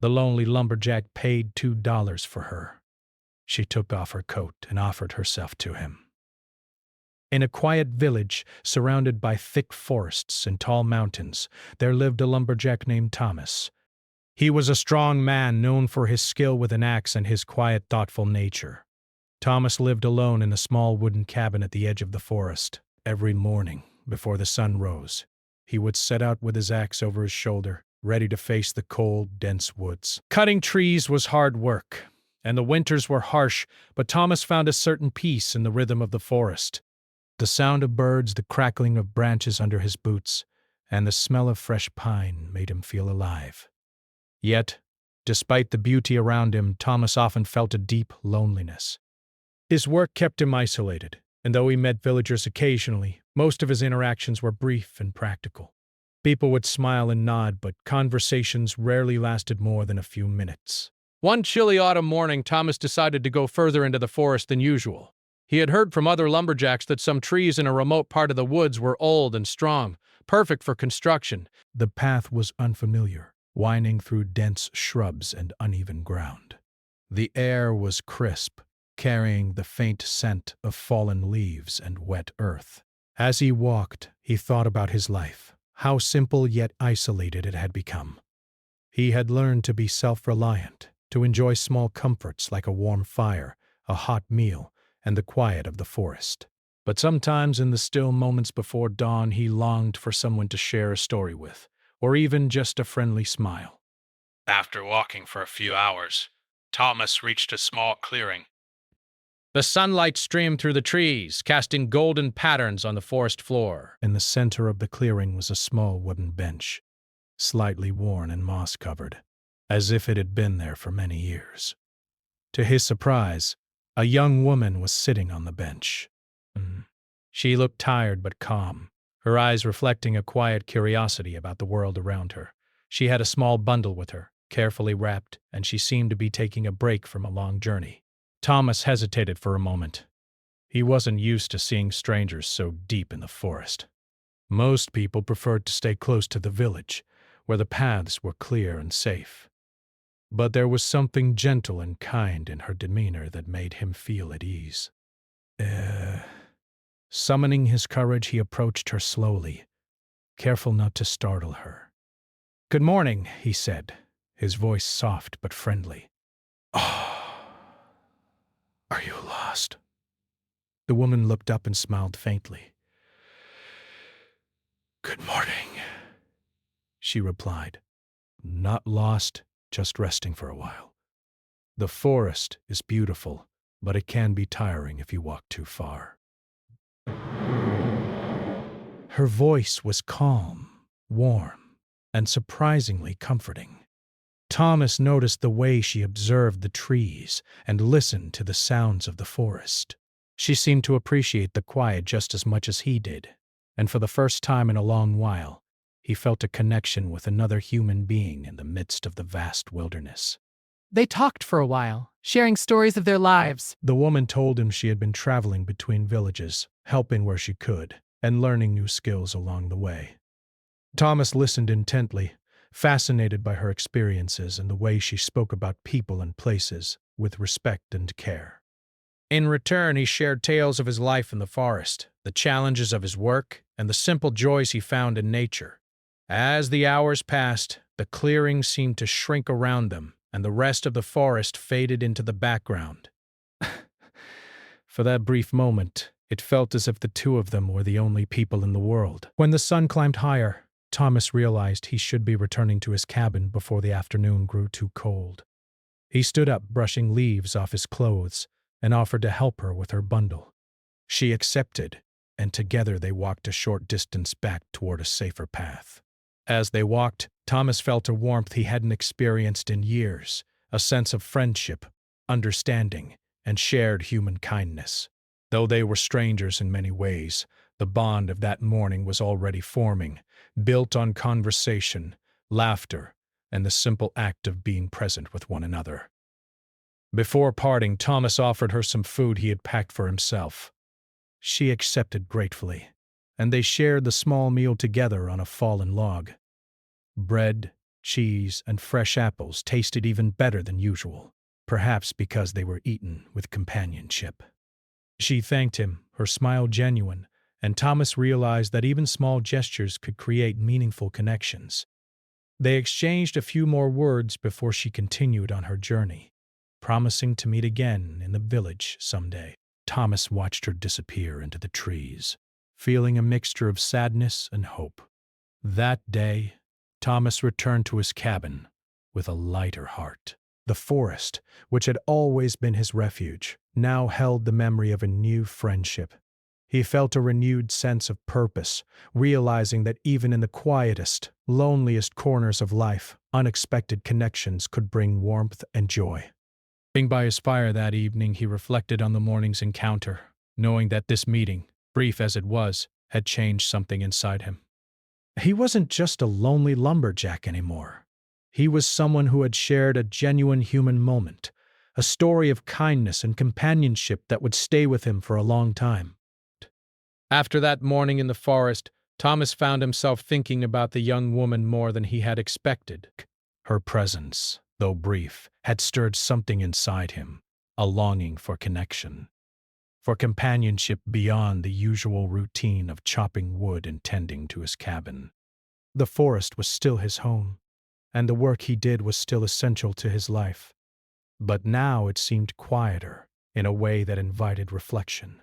The lonely lumberjack paid $2 for her. She took off her coat and offered herself to him. In a quiet village surrounded by thick forests and tall mountains, there lived a lumberjack named Thomas. He was a strong man known for his skill with an axe and his quiet, thoughtful nature. Thomas lived alone in a small wooden cabin at the edge of the forest. Every morning, before the sun rose, he would set out with his axe over his shoulder, ready to face the cold, dense woods. Cutting trees was hard work, and the winters were harsh, but Thomas found a certain peace in the rhythm of the forest. The sound of birds, the crackling of branches under his boots, and the smell of fresh pine made him feel alive. Yet, despite the beauty around him, Thomas often felt a deep loneliness. His work kept him isolated, and though he met villagers occasionally, most of his interactions were brief and practical. People would smile and nod, but conversations rarely lasted more than a few minutes. One chilly autumn morning, Thomas decided to go further into the forest than usual. He had heard from other lumberjacks that some trees in a remote part of the woods were old and strong, perfect for construction. The path was unfamiliar, winding through dense shrubs and uneven ground. The air was crisp, carrying the faint scent of fallen leaves and wet earth. As he walked, he thought about his life, how simple yet isolated it had become. He had learned to be self-reliant, to enjoy small comforts like a warm fire, a hot meal, and the quiet of the forest. But sometimes in the still moments before dawn, he longed for someone to share a story with, or even just a friendly smile. After walking for a few hours, Thomas reached a small clearing. The sunlight streamed through the trees, casting golden patterns on the forest floor. In the center of the clearing was a small wooden bench, slightly worn and moss-covered, as if it had been there for many years. To his surprise, a young woman was sitting on the bench. She looked tired but calm, her eyes reflecting a quiet curiosity about the world around her. She had a small bundle with her, carefully wrapped, and she seemed to be taking a break from a long journey. Thomas hesitated for a moment. He wasn't used to seeing strangers so deep in the forest. Most people preferred to stay close to the village, where the paths were clear and safe. But there was something gentle and kind in her demeanor that made him feel at ease. Summoning his courage, he approached her slowly, careful not to startle her. "Good morning," he said, his voice soft but friendly. "Oh, are you lost?" The woman looked up and smiled faintly. "Good morning," she replied. "Not lost, just resting for a while. The forest is beautiful, but it can be tiring if you walk too far." Her voice was calm, warm, and surprisingly comforting. Thomas noticed the way she observed the trees and listened to the sounds of the forest. She seemed to appreciate the quiet just as much as he did, and for the first time in a long while, he felt a connection with another human being in the midst of the vast wilderness. They talked for a while, sharing stories of their lives. The woman told him she had been traveling between villages, helping where she could, and learning new skills along the way. Thomas listened intently, fascinated by her experiences and the way she spoke about people and places with respect and care. In return, he shared tales of his life in the forest, the challenges of his work, and the simple joys he found in nature. As the hours passed, the clearing seemed to shrink around them, and the rest of the forest faded into the background. For that brief moment, it felt as if the two of them were the only people in the world. When the sun climbed higher, Thomas realized he should be returning to his cabin before the afternoon grew too cold. He stood up, brushing leaves off his clothes, and offered to help her with her bundle. She accepted, and together they walked a short distance back toward a safer path. As they walked, Thomas felt a warmth he hadn't experienced in years, a sense of friendship, understanding, and shared human kindness. Though they were strangers in many ways, the bond of that morning was already forming, built on conversation, laughter, and the simple act of being present with one another. Before parting, Thomas offered her some food he had packed for himself. She accepted gratefully, and they shared the small meal together on a fallen log. Bread, cheese, and fresh apples tasted even better than usual, perhaps because they were eaten with companionship. She thanked him, her smile genuine, and Thomas realized that even small gestures could create meaningful connections. They exchanged a few more words before she continued on her journey, promising to meet again in the village someday. Thomas watched her disappear into the trees, feeling a mixture of sadness and hope. That day, Thomas returned to his cabin with a lighter heart. The forest, which had always been his refuge, now held the memory of a new friendship. He felt a renewed sense of purpose, realizing that even in the quietest, loneliest corners of life, unexpected connections could bring warmth and joy. Sitting by his fire that evening, he reflected on the morning's encounter, knowing that this meeting, brief as it was, had changed something inside him. He wasn't just a lonely lumberjack anymore. He was someone who had shared a genuine human moment, a story of kindness and companionship that would stay with him for a long time. After that morning in the forest, Thomas found himself thinking about the young woman more than he had expected. Her presence, though brief, had stirred something inside him, a longing for connection, for companionship beyond the usual routine of chopping wood and tending to his cabin. The forest was still his home, and the work he did was still essential to his life. But now it seemed quieter, in a way that invited reflection.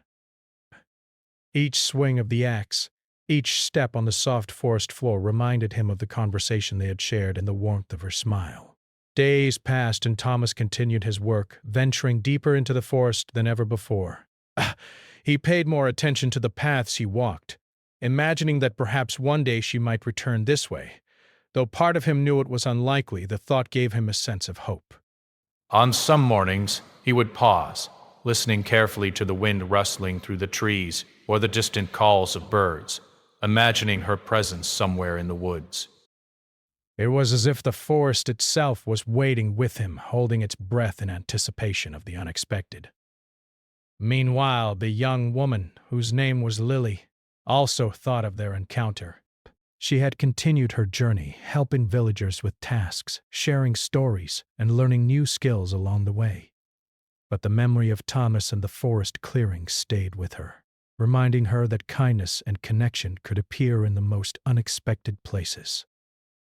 Each swing of the axe, each step on the soft forest floor reminded him of the conversation they had shared and the warmth of her smile. Days passed and Thomas continued his work, venturing deeper into the forest than ever before. He paid more attention to the paths he walked, imagining that perhaps one day she might return this way. Though part of him knew it was unlikely, the thought gave him a sense of hope. On some mornings, he would pause, listening carefully to the wind rustling through the trees or the distant calls of birds, imagining her presence somewhere in the woods. It was as if the forest itself was waiting with him, holding its breath in anticipation of the unexpected. Meanwhile, the young woman, whose name was Lily, also thought of their encounter. She had continued her journey, helping villagers with tasks, sharing stories, and learning new skills along the way. But the memory of Thomas and the forest clearing stayed with her, reminding her that kindness and connection could appear in the most unexpected places.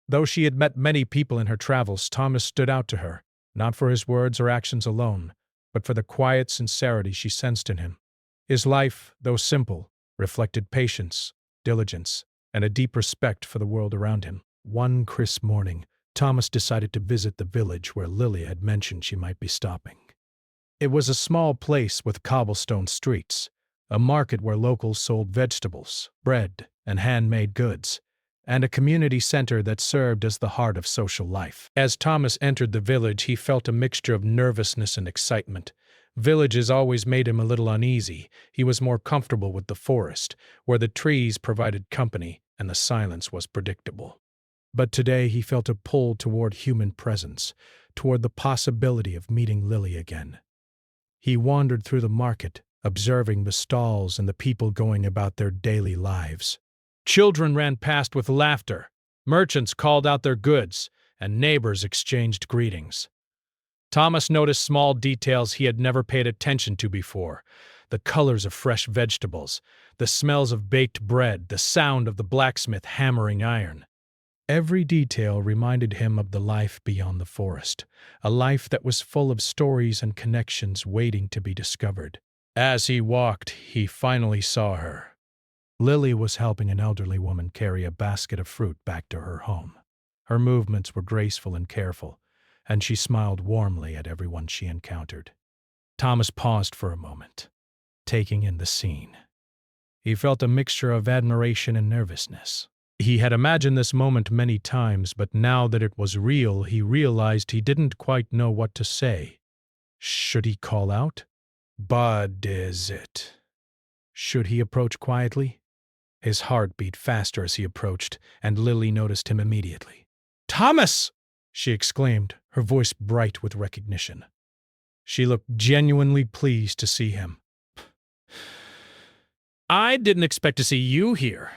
Though she had met many people in her travels, Thomas stood out to her, not for his words or actions alone, but for the quiet sincerity she sensed in him. His life, though simple, reflected patience, diligence, and a deep respect for the world around him. One crisp morning, Thomas decided to visit the village where Lily had mentioned she might be stopping. It was a small place with cobblestone streets, a market where locals sold vegetables, bread, and handmade goods, and a community center that served as the heart of social life. As Thomas entered the village, he felt a mixture of nervousness and excitement. Villages always made him a little uneasy. He was more comfortable with the forest, where the trees provided company and the silence was predictable. But today he felt a pull toward human presence, toward the possibility of meeting Lily again. He wandered through the market, observing the stalls and the people going about their daily lives. Children ran past with laughter, merchants called out their goods, and neighbors exchanged greetings. Thomas noticed small details he had never paid attention to before: the colors of fresh vegetables, the smells of baked bread, the sound of the blacksmith hammering iron. Every detail reminded him of the life beyond the forest, a life that was full of stories and connections waiting to be discovered. As he walked, he finally saw her. Lily was helping an elderly woman carry a basket of fruit back to her home. Her movements were graceful and careful, and she smiled warmly at everyone she encountered. Thomas paused for a moment, taking in the scene. He felt a mixture of admiration and nervousness. He had imagined this moment many times, but now that it was real, he realized he didn't quite know what to say. Should he call out? "Bud, is it?" Should he approach quietly? His heart beat faster as he approached, and Lily noticed him immediately. "Thomas!" she exclaimed, her voice bright with recognition. She looked genuinely pleased to see him. "I didn't expect to see you here.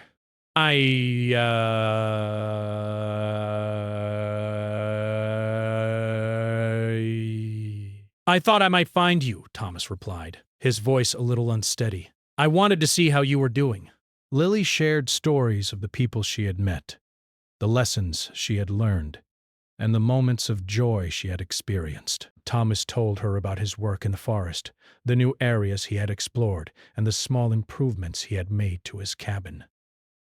I thought I might find you, Thomas replied, his voice a little unsteady. I wanted to see how you were doing. Lily shared stories of the people she had met, the lessons she had learned, and the moments of joy she had experienced. Thomas told her about his work in the forest, the new areas he had explored, and the small improvements he had made to his cabin.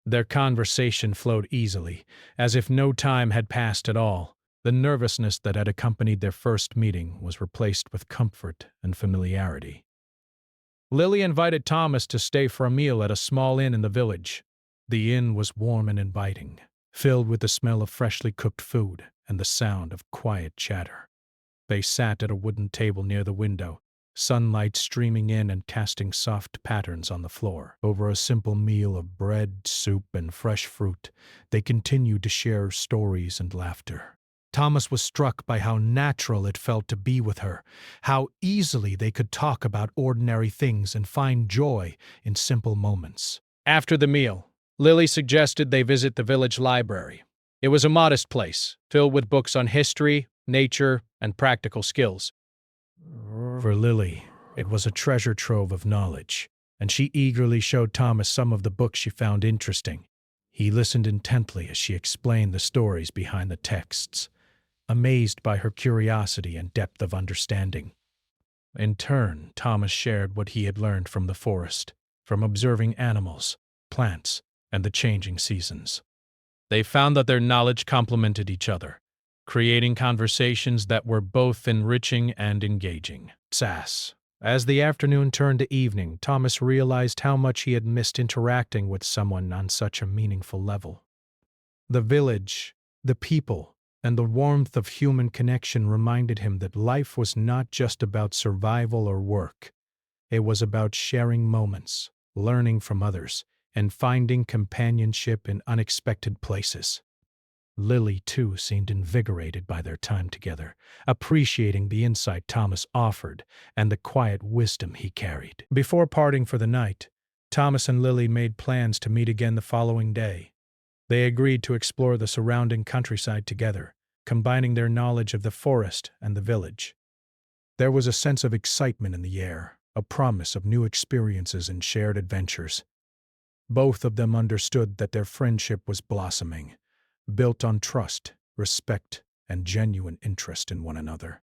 Their conversation flowed easily, as if no time had passed at all. The nervousness that had accompanied their first meeting was replaced with comfort and familiarity. Lily invited Thomas to stay for a meal at a small inn in the village. The inn was warm and inviting, filled with the smell of freshly cooked food and the sound of quiet chatter. They sat at a wooden table near the window, sunlight streaming in and casting soft patterns on the floor. Over a simple meal of bread, soup, and fresh fruit, they continued to share stories and laughter. Thomas was struck by how natural it felt to be with her, how easily they could talk about ordinary things and find joy in simple moments. After the meal, Lily suggested they visit the village library. It was a modest place, filled with books on history, nature, and practical skills. For Lily, it was a treasure trove of knowledge, and she eagerly showed Thomas some of the books she found interesting. He listened intently as she explained the stories behind the texts, amazed by her curiosity and depth of understanding. In turn, Thomas shared what he had learned from the forest, from observing animals, plants, and the changing seasons. They found that their knowledge complemented each other, creating conversations that were both enriching and engaging. As the afternoon turned to evening, Thomas realized how much he had missed interacting with someone on such a meaningful level. The village, the people, and the warmth of human connection reminded him that life was not just about survival or work. It was about sharing moments, learning from others, and finding companionship in unexpected places. Lily, too, seemed invigorated by their time together, appreciating the insight Thomas offered and the quiet wisdom he carried. Before parting for the night, Thomas and Lily made plans to meet again the following day. They agreed to explore the surrounding countryside together, combining their knowledge of the forest and the village. There was a sense of excitement in the air, a promise of new experiences and shared adventures. Both of them understood that their friendship was blossoming, built on trust, respect, and genuine interest in one another.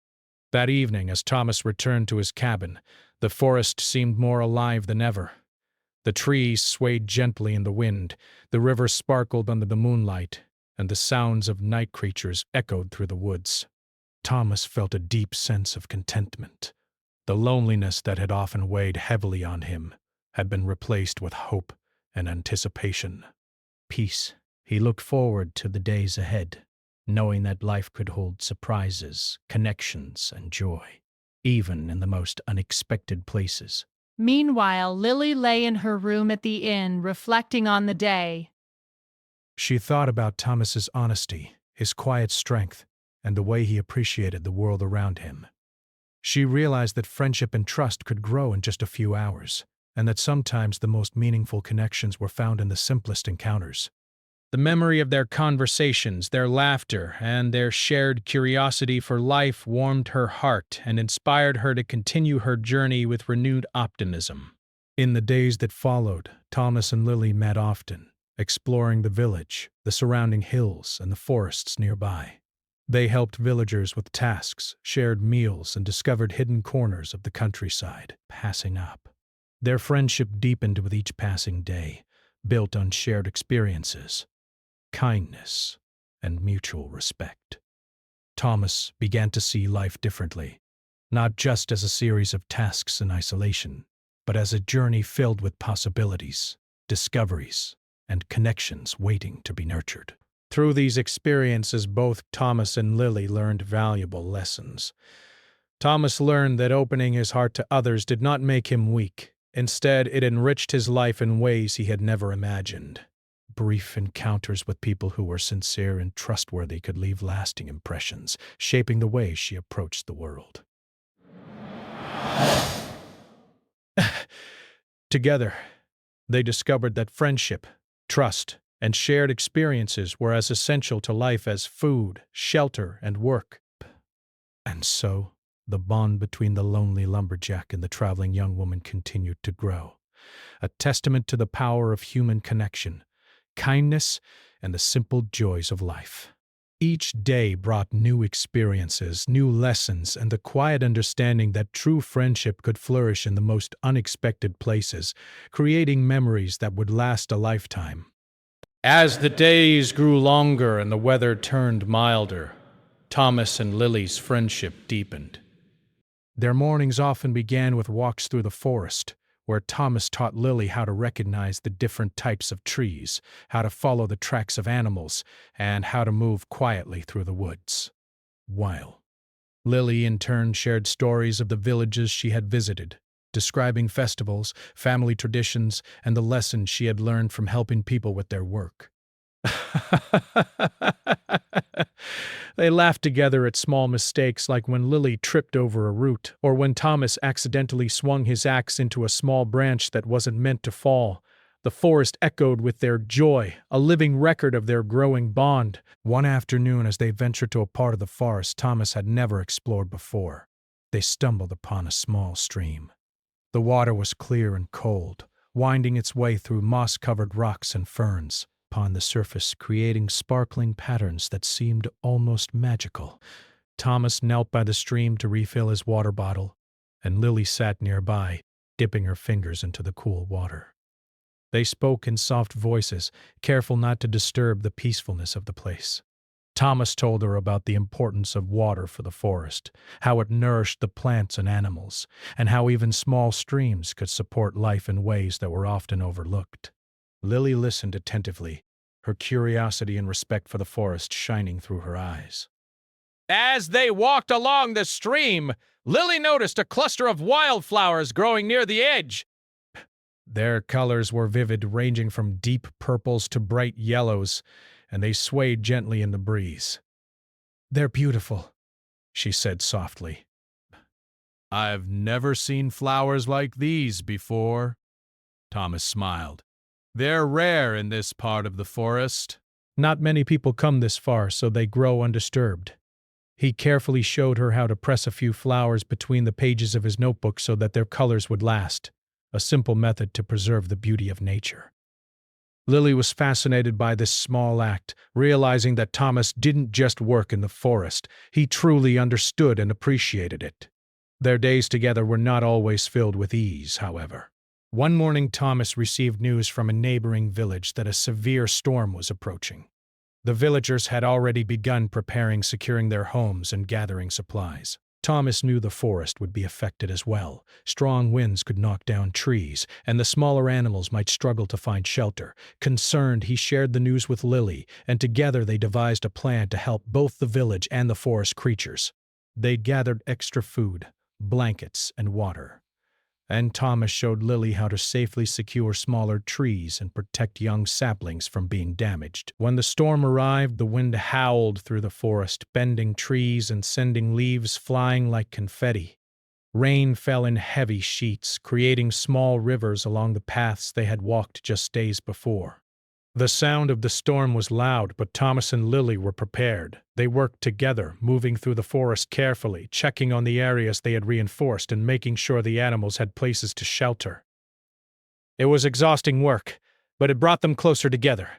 That evening, as Thomas returned to his cabin, the forest seemed more alive than ever. The trees swayed gently in the wind, the river sparkled under the moonlight, and the sounds of night creatures echoed through the woods. Thomas felt a deep sense of contentment. The loneliness that had often weighed heavily on him had been replaced with hope and anticipation. Peace. He looked forward to the days ahead, knowing that life could hold surprises, connections, and joy, even in the most unexpected places. Meanwhile, Lily lay in her room at the inn, reflecting on the day. She thought about Thomas's honesty, his quiet strength, and the way he appreciated the world around him. She realized that friendship and trust could grow in just a few hours, and that sometimes the most meaningful connections were found in the simplest encounters. The memory of their conversations, their laughter, and their shared curiosity for life warmed her heart and inspired her to continue her journey with renewed optimism. In the days that followed, Thomas and Lily met often, exploring the village, the surrounding hills, and the forests nearby. They helped villagers with tasks, shared meals, and discovered hidden corners of the countryside, passing up. Their friendship deepened with each passing day, built on shared experiences, kindness, and mutual respect. Thomas began to see life differently, not just as a series of tasks in isolation, but as a journey filled with possibilities, discoveries, and connections waiting to be nurtured. Through these experiences, both Thomas and Lily learned valuable lessons. Thomas learned that opening his heart to others did not make him weak. Instead, it enriched his life in ways he had never imagined. Brief encounters with people who were sincere and trustworthy could leave lasting impressions, shaping the way she approached the world. Together, they discovered that friendship, trust, and shared experiences were as essential to life as food, shelter, and work. And so, The bond between the lonely lumberjack and the traveling young woman continued to grow, a testament to the power of human connection, kindness, and the simple joys of life. Each day brought new experiences, new lessons, and the quiet understanding that true friendship could flourish in the most unexpected places, creating memories that would last a lifetime. As the days grew longer and the weather turned milder, Thomas and Lily's friendship deepened. Their mornings often began with walks through the forest, where Thomas taught Lily how to recognize the different types of trees, how to follow the tracks of animals, and how to move quietly through the woods. While Lily in turn shared stories of the villages she had visited, describing festivals, family traditions, and the lessons she had learned from helping people with their work. They laughed together at small mistakes like when Lily tripped over a root, or when Thomas accidentally swung his axe into a small branch that wasn't meant to fall. The forest echoed with their joy, a living record of their growing bond. One afternoon, as they ventured to a part of the forest Thomas had never explored before, they stumbled upon a small stream. The water was clear and cold, winding its way through moss-covered rocks and ferns upon the surface, creating sparkling patterns that seemed almost magical. Thomas knelt by the stream to refill his water bottle, and Lily sat nearby, dipping her fingers into the cool water. They spoke in soft voices, careful not to disturb the peacefulness of the place. Thomas told her about the importance of water for the forest, how it nourished the plants and animals, and how even small streams could support life in ways that were often overlooked. Lily listened attentively, her curiosity and respect for the forest shining through her eyes. As they walked along the stream, Lily noticed a cluster of wildflowers growing near the edge. Their colors were vivid, ranging from deep purples to bright yellows, and they swayed gently in the breeze. "They're beautiful," she said softly. "I've never seen flowers like these before," Thomas smiled. "They're rare in this part of the forest." Not many people come this far, so they grow undisturbed. He carefully showed her how to press a few flowers between the pages of his notebook so that their colors would last, a simple method to preserve the beauty of nature. Lily was fascinated by this small act, realizing that Thomas didn't just work in the forest, he truly understood and appreciated it. Their days together were not always filled with ease, however. One morning Thomas received news from a neighboring village that a severe storm was approaching. The villagers had already begun preparing, securing their homes, and gathering supplies. Thomas knew the forest would be affected as well. Strong winds could knock down trees, and the smaller animals might struggle to find shelter. Concerned, he shared the news with Lily, and together they devised a plan to help both the village and the forest creatures. They gathered extra food, blankets, and water. And Thomas showed Lily how to safely secure smaller trees and protect young saplings from being damaged. When the storm arrived, the wind howled through the forest, bending trees and sending leaves flying like confetti. Rain fell in heavy sheets, creating small rivers along the paths they had walked just days before. The sound of the storm was loud, but Thomas and Lily were prepared. They worked together, moving through the forest carefully, checking on the areas they had reinforced and making sure the animals had places to shelter. It was exhausting work, but it brought them closer together.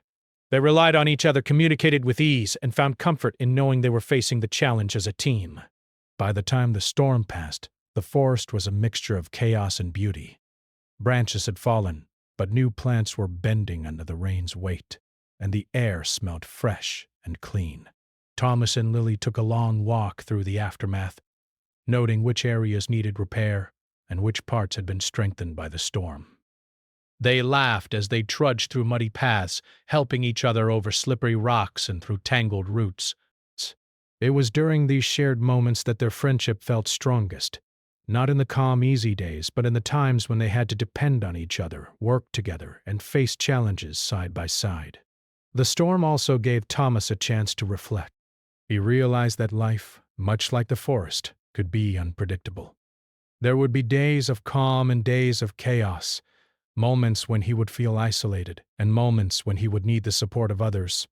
They relied on each other, communicated with ease, and found comfort in knowing they were facing the challenge as a team. By the time the storm passed, the forest was a mixture of chaos and beauty. Branches had fallen, but new plants were bending under the rain's weight, and the air smelled fresh and clean. Thomas and Lily took a long walk through the aftermath, noting which areas needed repair and which parts had been strengthened by the storm. They laughed as they trudged through muddy paths, helping each other over slippery rocks and through tangled roots. It was during these shared moments that their friendship felt strongest. Not in the calm, easy days, but in the times when they had to depend on each other, work together, and face challenges side by side. The storm also gave Thomas a chance to reflect. He realized that life, much like the forest, could be unpredictable. There would be days of calm and days of chaos, moments when he would feel isolated, and moments when he would need the support of others.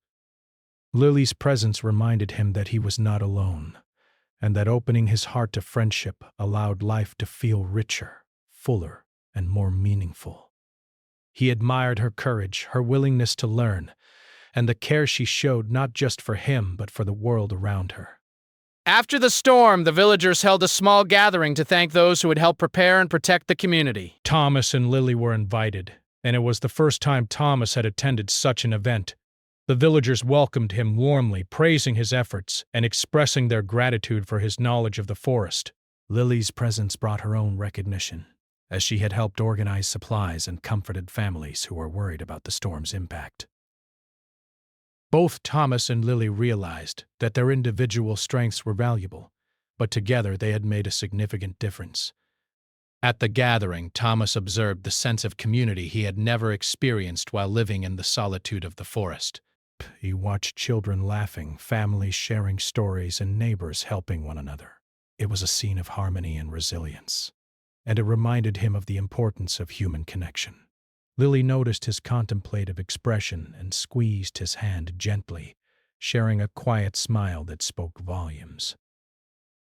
Lily's presence reminded him that he was not alone, and that opening his heart to friendship allowed life to feel richer, fuller, and more meaningful. He admired her courage, her willingness to learn, and the care she showed not just for him but for the world around her. After the storm, the villagers held a small gathering to thank those who had helped prepare and protect the community. Thomas and Lily were invited, and it was the first time Thomas had attended such an event. The villagers welcomed him warmly, praising his efforts and expressing their gratitude for his knowledge of the forest. Lily's presence brought her own recognition, as she had helped organize supplies and comforted families who were worried about the storm's impact. Both Thomas and Lily realized that their individual strengths were valuable, but together they had made a significant difference. At the gathering, Thomas observed the sense of community he had never experienced while living in the solitude of the forest. He watched children laughing, families sharing stories, and neighbors helping one another. It was a scene of harmony and resilience, and it reminded him of the importance of human connection. Lily noticed his contemplative expression and squeezed his hand gently, sharing a quiet smile that spoke volumes.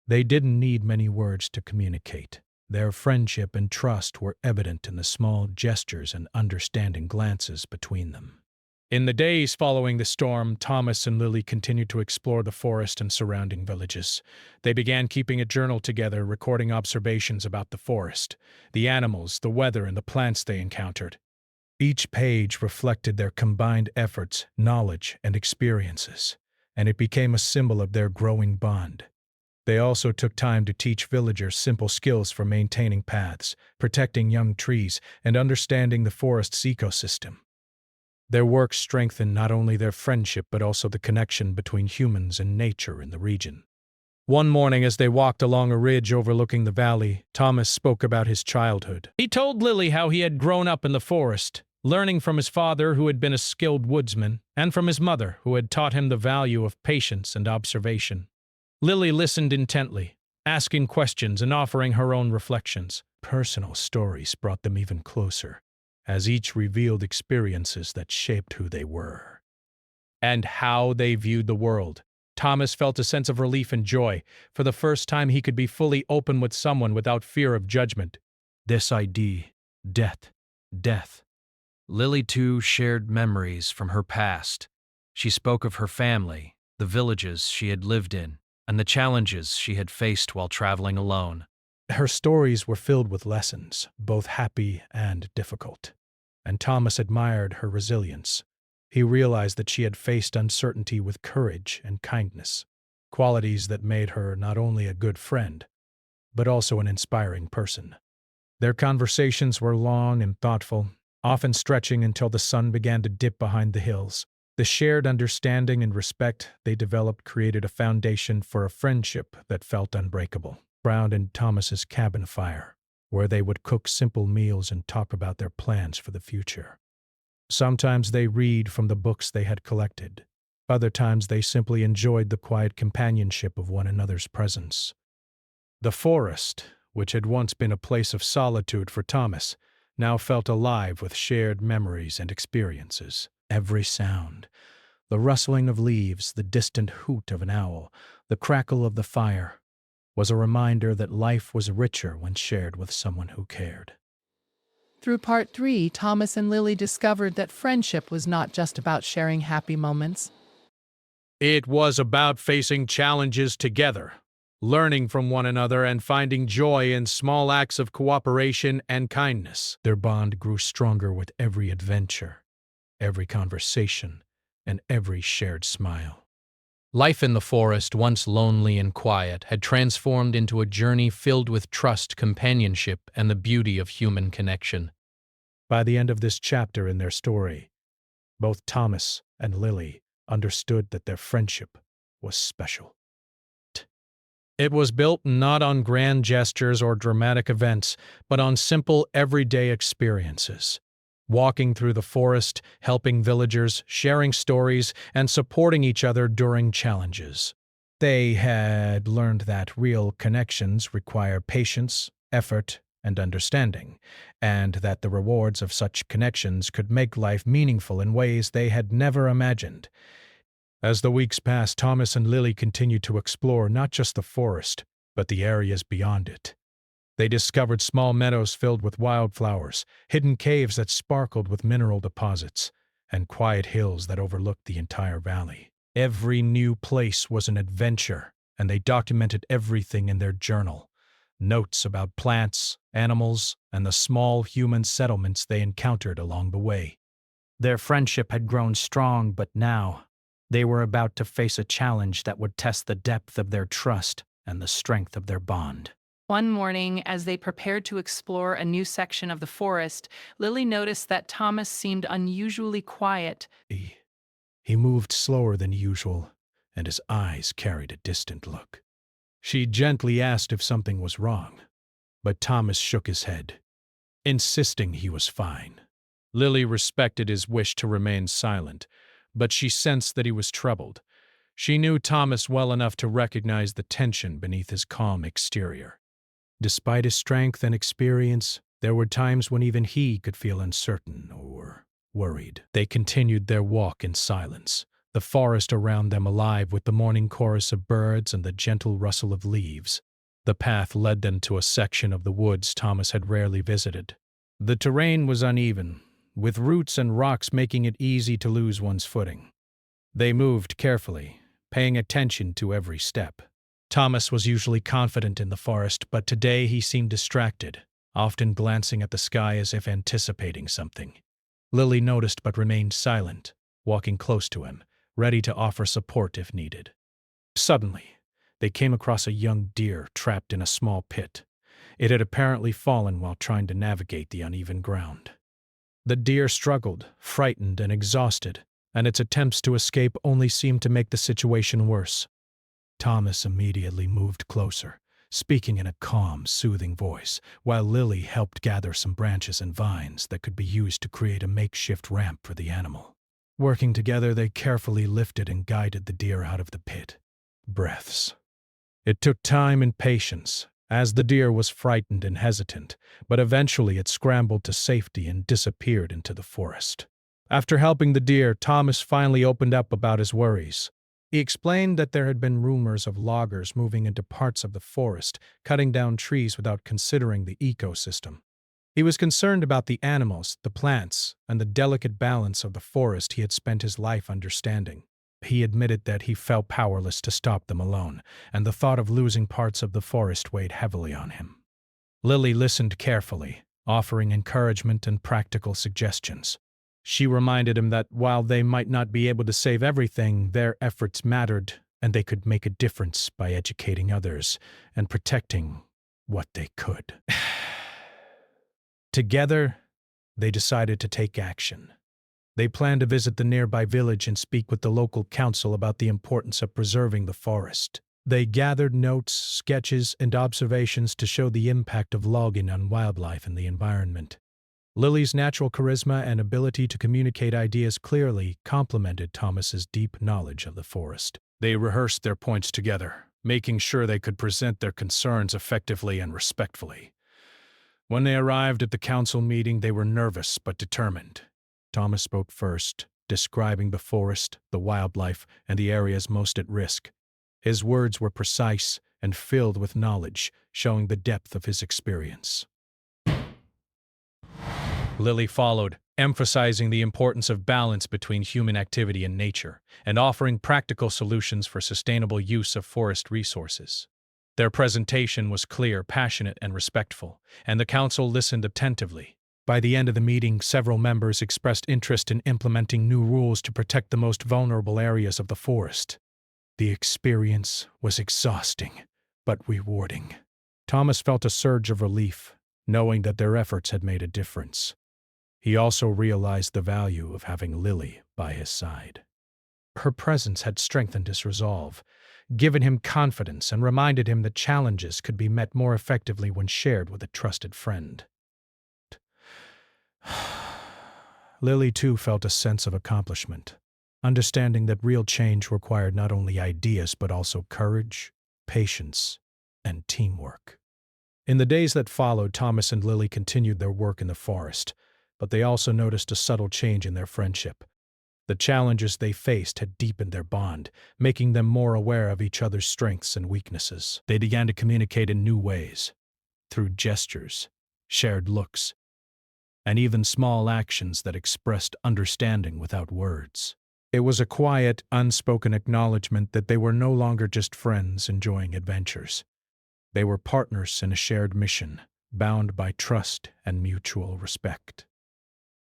They didn't need many words to communicate. Their friendship and trust were evident in the small gestures and understanding glances between them. In the days following the storm, Thomas and Lily continued to explore the forest and surrounding villages. They began keeping a journal together, recording observations about the forest, the animals, the weather, and the plants they encountered. Each page reflected their combined efforts, knowledge, and experiences, and it became a symbol of their growing bond. They also took time to teach villagers simple skills for maintaining paths, protecting young trees, and understanding the forest's ecosystem. Their work strengthened not only their friendship but also the connection between humans and nature in the region. One morning, as they walked along a ridge overlooking the valley, Thomas spoke about his childhood. He told Lily how he had grown up in the forest, learning from his father, who had been a skilled woodsman, and from his mother, who had taught him the value of patience and observation. Lily listened intently, asking questions and offering her own reflections. Personal stories brought them even closer, as each revealed experiences that shaped who they were and how they viewed the world. Thomas felt a sense of relief and joy. For the first time, he could be fully open with someone without fear of judgment. This idea, death. Lily, too, shared memories from her past. She spoke of her family, the villages she had lived in, and the challenges she had faced while traveling alone. Her stories were filled with lessons, both happy and difficult, and Thomas admired her resilience. He realized that she had faced uncertainty with courage and kindness, qualities that made her not only a good friend, but also an inspiring person. Their conversations were long and thoughtful, often stretching until the sun began to dip behind the hills. The shared understanding and respect they developed created a foundation for a friendship that felt unbreakable. Around in Thomas's cabin fire, where they would cook simple meals and talk about their plans for the future. Sometimes they read from the books they had collected. Other times they simply enjoyed the quiet companionship of one another's presence. The forest, which had once been a place of solitude for Thomas, now felt alive with shared memories and experiences. Every sound, the rustling of leaves, the distant hoot of an owl, the crackle of the fire, was a reminder that life was richer when shared with someone who cared. Through part 3, Thomas and Lily discovered that friendship was not just about sharing happy moments. It was about facing challenges together, learning from one another, and finding joy in small acts of cooperation and kindness. Their bond grew stronger with every adventure, every conversation, and every shared smile. Life in the forest, once lonely and quiet, had transformed into a journey filled with trust, companionship, and the beauty of human connection. By the end of this chapter in their story, both Thomas and Lily understood that their friendship was special. It was built not on grand gestures or dramatic events, but on simple, everyday experiences. Walking through the forest, helping villagers, sharing stories, and supporting each other during challenges. They had learned that real connections require patience, effort, and understanding, and that the rewards of such connections could make life meaningful in ways they had never imagined. As the weeks passed, Thomas and Lily continued to explore not just the forest, but the areas beyond it. They discovered small meadows filled with wildflowers, hidden caves that sparkled with mineral deposits, and quiet hills that overlooked the entire valley. Every new place was an adventure, and they documented everything in their journal. Notes about plants, animals, and the small human settlements they encountered along the way. Their friendship had grown strong, but now they were about to face a challenge that would test the depth of their trust and the strength of their bond. One morning, as they prepared to explore a new section of the forest, Lily noticed that Thomas seemed unusually quiet. He moved slower than usual, and his eyes carried a distant look. She gently asked if something was wrong, but Thomas shook his head, insisting he was fine. Lily respected his wish to remain silent, but she sensed that he was troubled. She knew Thomas well enough to recognize the tension beneath his calm exterior. Despite his strength and experience, there were times when even he could feel uncertain or worried. They continued their walk in silence, the forest around them alive with the morning chorus of birds and the gentle rustle of leaves. The path led them to a section of the woods Thomas had rarely visited. The terrain was uneven, with roots and rocks making it easy to lose one's footing. They moved carefully, paying attention to every step. Thomas was usually confident in the forest, but today he seemed distracted, often glancing at the sky as if anticipating something. Lily noticed but remained silent, walking close to him, ready to offer support if needed. Suddenly, they came across a young deer trapped in a small pit. It had apparently fallen while trying to navigate the uneven ground. The deer struggled, frightened and exhausted, and its attempts to escape only seemed to make the situation worse. Thomas immediately moved closer, speaking in a calm, soothing voice, while Lily helped gather some branches and vines that could be used to create a makeshift ramp for the animal. Working together, they carefully lifted and guided the deer out of the pit. Breaths. It took time and patience, as the deer was frightened and hesitant, but eventually it scrambled to safety and disappeared into the forest. After helping the deer, Thomas finally opened up about his worries. He explained that there had been rumors of loggers moving into parts of the forest, cutting down trees without considering the ecosystem. He was concerned about the animals, the plants, and the delicate balance of the forest he had spent his life understanding. He admitted that he felt powerless to stop them alone, and the thought of losing parts of the forest weighed heavily on him. Lily listened carefully, offering encouragement and practical suggestions. She reminded him that while they might not be able to save everything, their efforts mattered, and they could make a difference by educating others and protecting what they could. Together, they decided to take action. They planned to visit the nearby village and speak with the local council about the importance of preserving the forest. They gathered notes, sketches, and observations to show the impact of logging on wildlife and the environment. Lily's natural charisma and ability to communicate ideas clearly complemented Thomas's deep knowledge of the forest. They rehearsed their points together, making sure they could present their concerns effectively and respectfully. When they arrived at the council meeting, they were nervous but determined. Thomas spoke first, describing the forest, the wildlife, and the areas most at risk. His words were precise and filled with knowledge, showing the depth of his experience. Lily followed, emphasizing the importance of balance between human activity and nature, and offering practical solutions for sustainable use of forest resources. Their presentation was clear, passionate, and respectful, and the council listened attentively. By the end of the meeting, several members expressed interest in implementing new rules to protect the most vulnerable areas of the forest. The experience was exhausting, but rewarding. Thomas felt a surge of relief, knowing that their efforts had made a difference. He also realized the value of having Lily by his side. Her presence had strengthened his resolve, given him confidence, and reminded him that challenges could be met more effectively when shared with a trusted friend. Lily, too, felt a sense of accomplishment, understanding that real change required not only ideas but also courage, patience, and teamwork. In the days that followed, Thomas and Lily continued their work in the forest, but they also noticed a subtle change in their friendship. The challenges they faced had deepened their bond, making them more aware of each other's strengths and weaknesses. They began to communicate in new ways, through gestures, shared looks, and even small actions that expressed understanding without words. It was a quiet, unspoken acknowledgement that they were no longer just friends enjoying adventures. They were partners in a shared mission, bound by trust and mutual respect.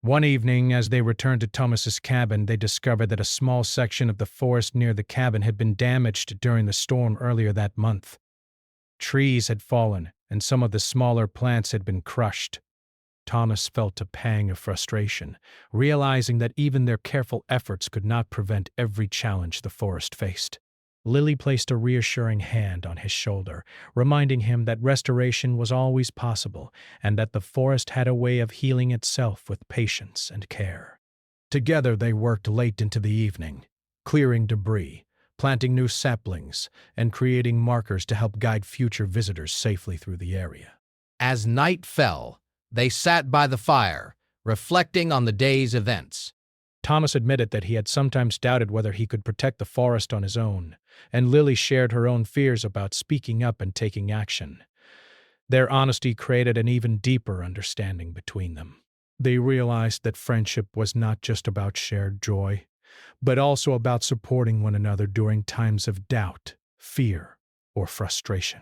One evening, as they returned to Thomas's cabin, they discovered that a small section of the forest near the cabin had been damaged during the storm earlier that month. Trees had fallen, and some of the smaller plants had been crushed. Thomas felt a pang of frustration, realizing that even their careful efforts could not prevent every challenge the forest faced. Lily placed a reassuring hand on his shoulder, reminding him that restoration was always possible and that the forest had a way of healing itself with patience and care. Together they worked late into the evening, clearing debris, planting new saplings, and creating markers to help guide future visitors safely through the area. As night fell, they sat by the fire, reflecting on the day's events. Thomas admitted that he had sometimes doubted whether he could protect the forest on his own, and Lily shared her own fears about speaking up and taking action. Their honesty created an even deeper understanding between them. They realized that friendship was not just about shared joy, but also about supporting one another during times of doubt, fear, or frustration.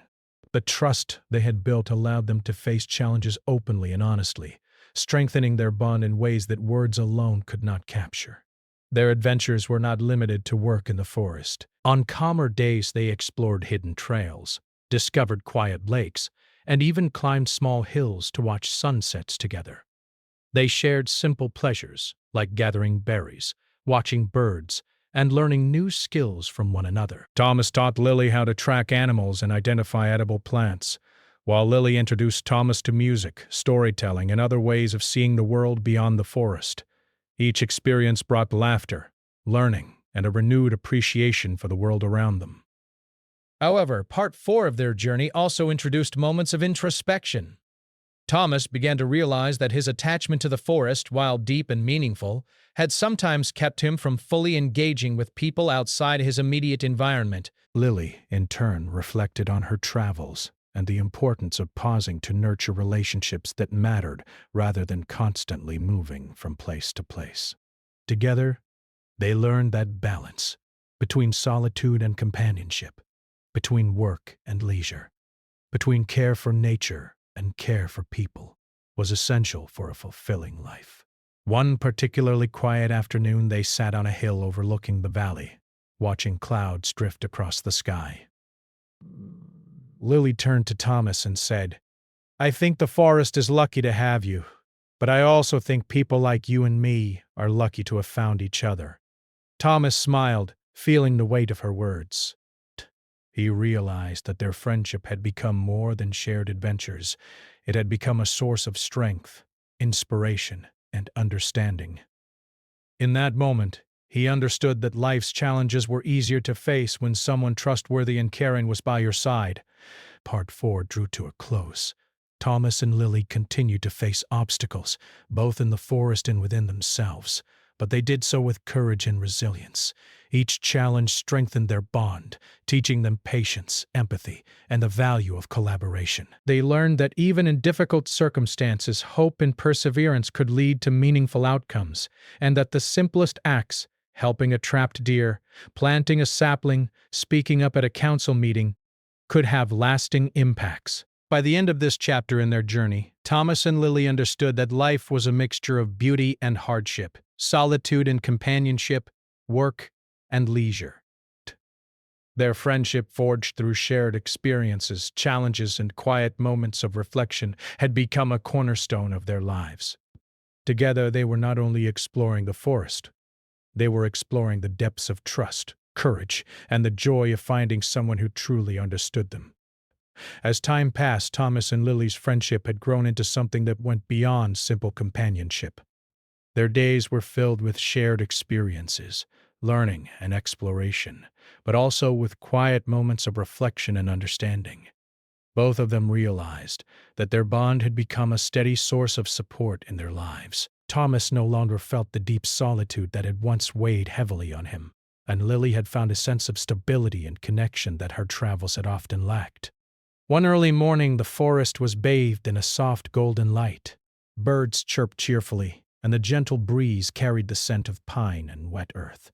The trust they had built allowed them to face challenges openly and honestly, strengthening their bond in ways that words alone could not capture. Their adventures were not limited to work in the forest. On calmer days, they explored hidden trails, discovered quiet lakes, and even climbed small hills to watch sunsets together. They shared simple pleasures, like gathering berries, watching birds, and learning new skills from one another. Thomas taught Lily how to track animals and identify edible plants, while Lily introduced Thomas to music, storytelling, and other ways of seeing the world beyond the forest. Each experience brought laughter, learning, and a renewed appreciation for the world around them. However, part 4 of their journey also introduced moments of introspection. Thomas began to realize that his attachment to the forest, while deep and meaningful, had sometimes kept him from fully engaging with people outside his immediate environment. Lily, in turn, reflected on her travels and the importance of pausing to nurture relationships that mattered rather than constantly moving from place to place. Together, they learned that balance between solitude and companionship, between work and leisure, between care for nature and care for people, was essential for a fulfilling life. One particularly quiet afternoon, they sat on a hill overlooking the valley, watching clouds drift across the sky. Lily turned to Thomas and said, "I think the forest is lucky to have you, but I also think people like you and me are lucky to have found each other." Thomas smiled, feeling the weight of her words. He realized that their friendship had become more than shared adventures. It had become a source of strength, inspiration, and understanding. In that moment, he understood that life's challenges were easier to face when someone trustworthy and caring was by your side. Part 4 drew to a close. Thomas and Lily continued to face obstacles, both in the forest and within themselves, but they did so with courage and resilience. Each challenge strengthened their bond, teaching them patience, empathy, and the value of collaboration. They learned that even in difficult circumstances, hope and perseverance could lead to meaningful outcomes, and that the simplest acts, helping a trapped deer, planting a sapling, speaking up at a council meeting, could have lasting impacts. By the end of this chapter in their journey, Thomas and Lily understood that life was a mixture of beauty and hardship, solitude and companionship, work and leisure. Their friendship, forged through shared experiences, challenges, and quiet moments of reflection, had become a cornerstone of their lives. Together, they were not only exploring the forest, they were exploring the depths of trust, courage, and the joy of finding someone who truly understood them. As time passed, Thomas and Lily's friendship had grown into something that went beyond simple companionship. Their days were filled with shared experiences, learning and exploration, but also with quiet moments of reflection and understanding. Both of them realized that their bond had become a steady source of support in their lives. Thomas no longer felt the deep solitude that had once weighed heavily on him, and Lily had found a sense of stability and connection that her travels had often lacked. One early morning, the forest was bathed in a soft golden light. Birds chirped cheerfully, and the gentle breeze carried the scent of pine and wet earth.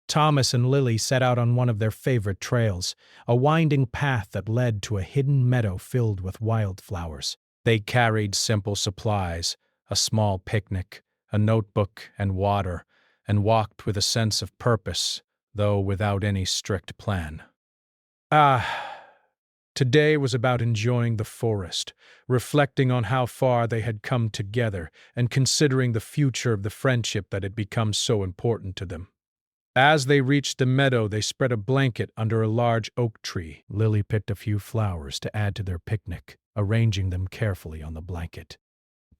Thomas and Lily set out on one of their favorite trails, a winding path that led to a hidden meadow filled with wildflowers. They carried simple supplies, a small picnic, a notebook and water, and walked with a sense of purpose, though without any strict plan. Today was about enjoying the forest, reflecting on how far they had come together, and considering the future of the friendship that had become so important to them. As they reached the meadow, they spread a blanket under a large oak tree. Lily picked a few flowers to add to their picnic, arranging them carefully on the blanket.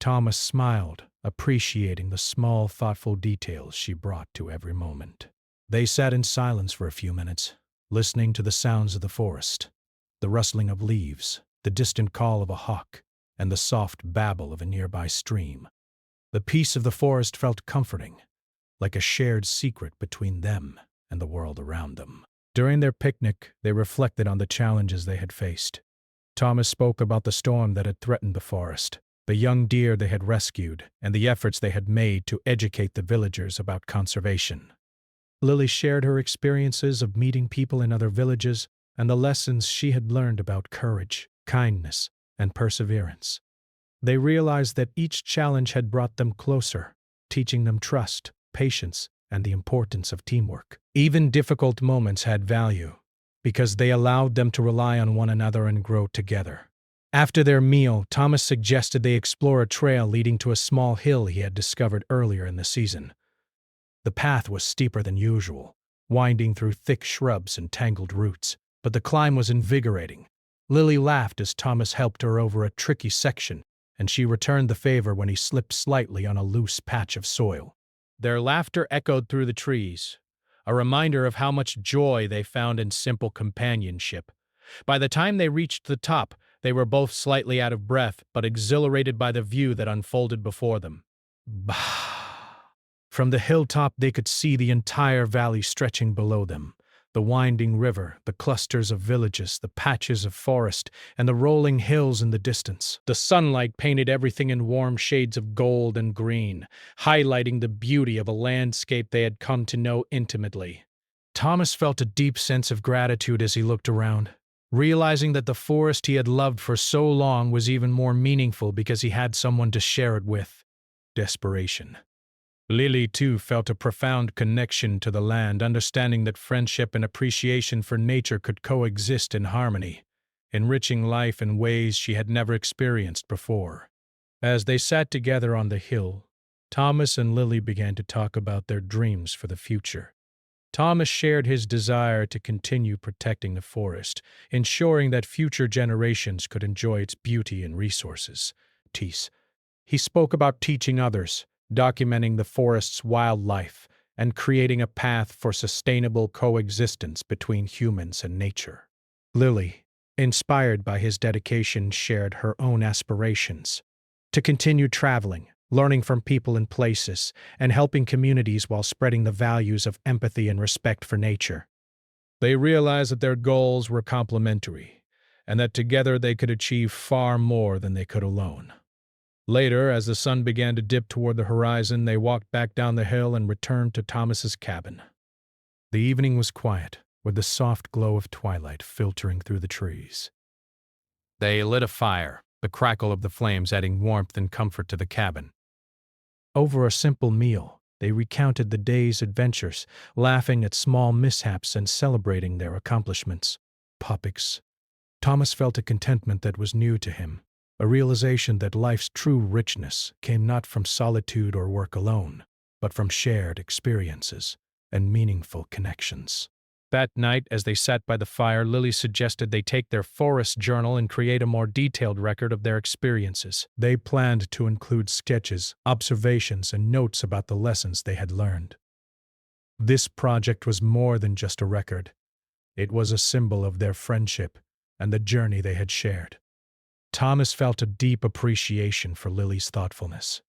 Thomas smiled, appreciating the small, thoughtful details she brought to every moment. They sat in silence for a few minutes, listening to the sounds of the forest, the rustling of leaves, the distant call of a hawk, and the soft babble of a nearby stream. The peace of the forest felt comforting, like a shared secret between them and the world around them. During their picnic, they reflected on the challenges they had faced. Thomas spoke about the storm that had threatened the forest, the young deer they had rescued, and the efforts they had made to educate the villagers about conservation. Lily shared her experiences of meeting people in other villages and the lessons she had learned about courage, kindness, and perseverance. They realized that each challenge had brought them closer, teaching them trust, patience, and the importance of teamwork. Even difficult moments had value, because they allowed them to rely on one another and grow together. After their meal, Thomas suggested they explore a trail leading to a small hill he had discovered earlier in the season. The path was steeper than usual, winding through thick shrubs and tangled roots, but the climb was invigorating. Lily laughed as Thomas helped her over a tricky section, and she returned the favor when he slipped slightly on a loose patch of soil. Their laughter echoed through the trees, a reminder of how much joy they found in simple companionship. By the time they reached the top, they were both slightly out of breath, but exhilarated by the view that unfolded before them. Bah! From the hilltop they could see the entire valley stretching below them. The winding river, the clusters of villages, the patches of forest, and the rolling hills in the distance. The sunlight painted everything in warm shades of gold and green, highlighting the beauty of a landscape they had come to know intimately. Thomas felt a deep sense of gratitude as he looked around, realizing that the forest he had loved for so long was even more meaningful because he had someone to share it with. Desperation. Lily, too, felt a profound connection to the land, understanding that friendship and appreciation for nature could coexist in harmony, enriching life in ways she had never experienced before. As they sat together on the hill, Thomas and Lily began to talk about their dreams for the future. Thomas shared his desire to continue protecting the forest, ensuring that future generations could enjoy its beauty and resources. He spoke about teaching others, documenting the forest's wildlife, and creating a path for sustainable coexistence between humans and nature. Lily, inspired by his dedication, shared her own aspirations to continue traveling, learning from people and places, and helping communities while spreading the values of empathy and respect for nature. They realized that their goals were complementary, and that together they could achieve far more than they could alone. Later, as the sun began to dip toward the horizon, they walked back down the hill and returned to Thomas's cabin. The evening was quiet, with the soft glow of twilight filtering through the trees. They lit a fire, the crackle of the flames adding warmth and comfort to the cabin. Over a simple meal, they recounted the day's adventures, laughing at small mishaps and celebrating their accomplishments. Thomas felt a contentment that was new to him, a realization that life's true richness came not from solitude or work alone, but from shared experiences and meaningful connections. That night, as they sat by the fire, Lily suggested they take their forest journal and create a more detailed record of their experiences. They planned to include sketches, observations, and notes about the lessons they had learned. This project was more than just a record. It was a symbol of their friendship and the journey they had shared. Thomas felt a deep appreciation for Lily's thoughtfulness.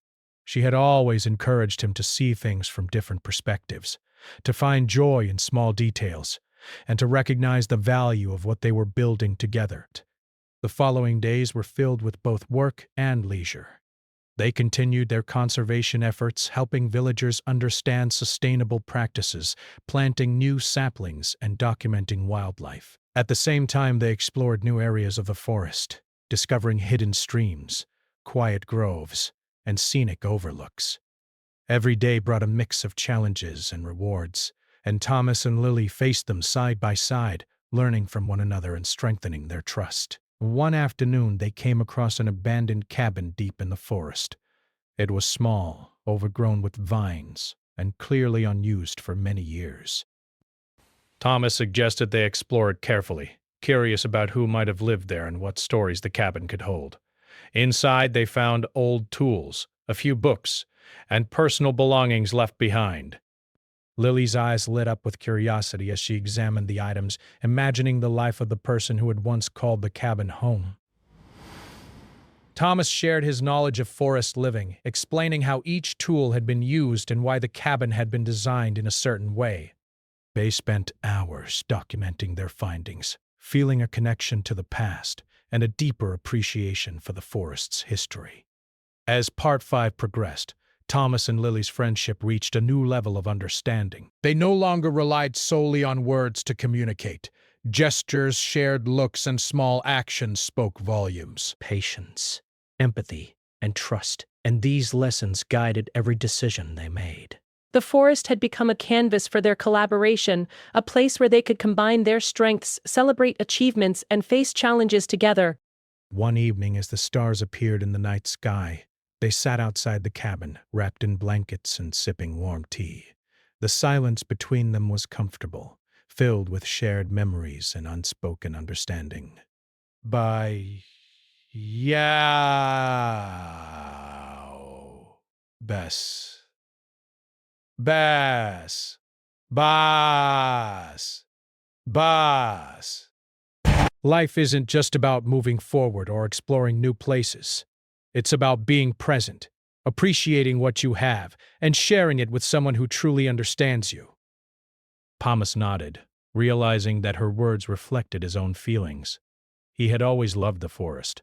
She had always encouraged him to see things from different perspectives, to find joy in small details, and to recognize the value of what they were building together. The following days were filled with both work and leisure. They continued their conservation efforts, helping villagers understand sustainable practices, planting new saplings, and documenting wildlife. At the same time, they explored new areas of the forest, discovering hidden streams, quiet groves, and scenic overlooks. Every day brought a mix of challenges and rewards, and Thomas and Lily faced them side by side, learning from one another and strengthening their trust. One afternoon, they came across an abandoned cabin deep in the forest. It was small, overgrown with vines, and clearly unused for many years. Thomas suggested they explore it carefully, curious about who might have lived there and what stories the cabin could hold. Inside, they found old tools, a few books, and personal belongings left behind. Lily's eyes lit up with curiosity as she examined the items, imagining the life of the person who had once called the cabin home. Thomas shared his knowledge of forest living, explaining how each tool had been used and why the cabin had been designed in a certain way. They spent hours documenting their findings, feeling a connection to the past and a deeper appreciation for the forest's history. As Part 5 progressed, Thomas and Lily's friendship reached a new level of understanding. They no longer relied solely on words to communicate. Gestures, shared looks, and small actions spoke volumes. Patience, empathy, and trust, and these lessons guided every decision they made. The forest had become a canvas for their collaboration, a place where they could combine their strengths, celebrate achievements, and face challenges together. One evening, as the stars appeared in the night sky, they sat outside the cabin, wrapped in blankets and sipping warm tea. The silence between them was comfortable, filled with shared memories and unspoken understanding. By yow, Bess, Bass, Bass, Bass. Life isn't just about moving forward or exploring new places. It's about being present, appreciating what you have, and sharing it with someone who truly understands you. Thomas nodded, realizing that her words reflected his own feelings. He had always loved the forest,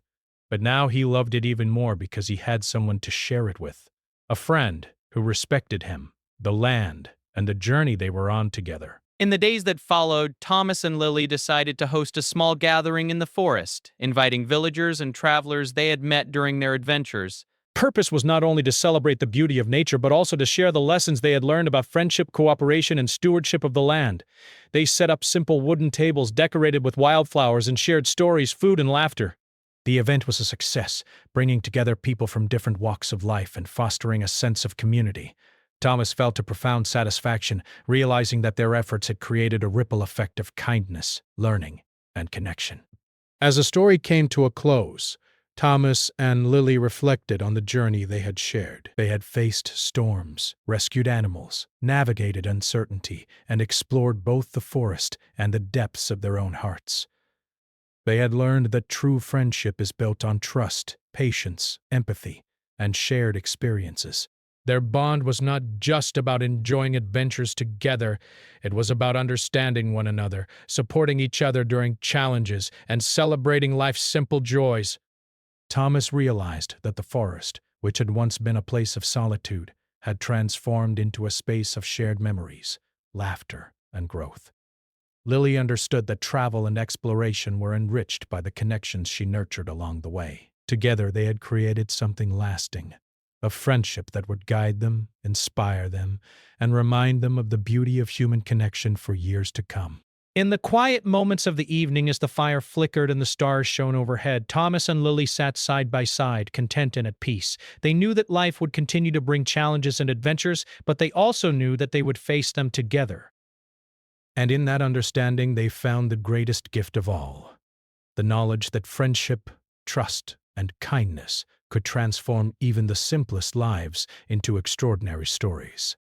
but now he loved it even more because he had someone to share it with, a friend who respected him, the land, and the journey they were on together. In the days that followed, Thomas and Lily decided to host a small gathering in the forest, inviting villagers and travelers they had met during their adventures. Purpose was not only to celebrate the beauty of nature, but also to share the lessons they had learned about friendship, cooperation, and stewardship of the land. They set up simple wooden tables decorated with wildflowers and shared stories, food, and laughter. The event was a success, bringing together people from different walks of life and fostering a sense of community. Thomas felt a profound satisfaction, realizing that their efforts had created a ripple effect of kindness, learning, and connection. As the story came to a close, Thomas and Lily reflected on the journey they had shared. They had faced storms, rescued animals, navigated uncertainty, and explored both the forest and the depths of their own hearts. They had learned that true friendship is built on trust, patience, empathy, and shared experiences. Their bond was not just about enjoying adventures together, it was about understanding one another, supporting each other during challenges, and celebrating life's simple joys. Thomas realized that the forest, which had once been a place of solitude, had transformed into a space of shared memories, laughter, and growth. Lily understood that travel and exploration were enriched by the connections she nurtured along the way. Together they had created something lasting, a friendship that would guide them, inspire them, and remind them of the beauty of human connection for years to come. In the quiet moments of the evening, as the fire flickered and the stars shone overhead, Thomas and Lily sat side by side, content and at peace. They knew that life would continue to bring challenges and adventures, but they also knew that they would face them together. And in that understanding, they found the greatest gift of all, the knowledge that friendship, trust, and kindness could transform even the simplest lives into extraordinary stories.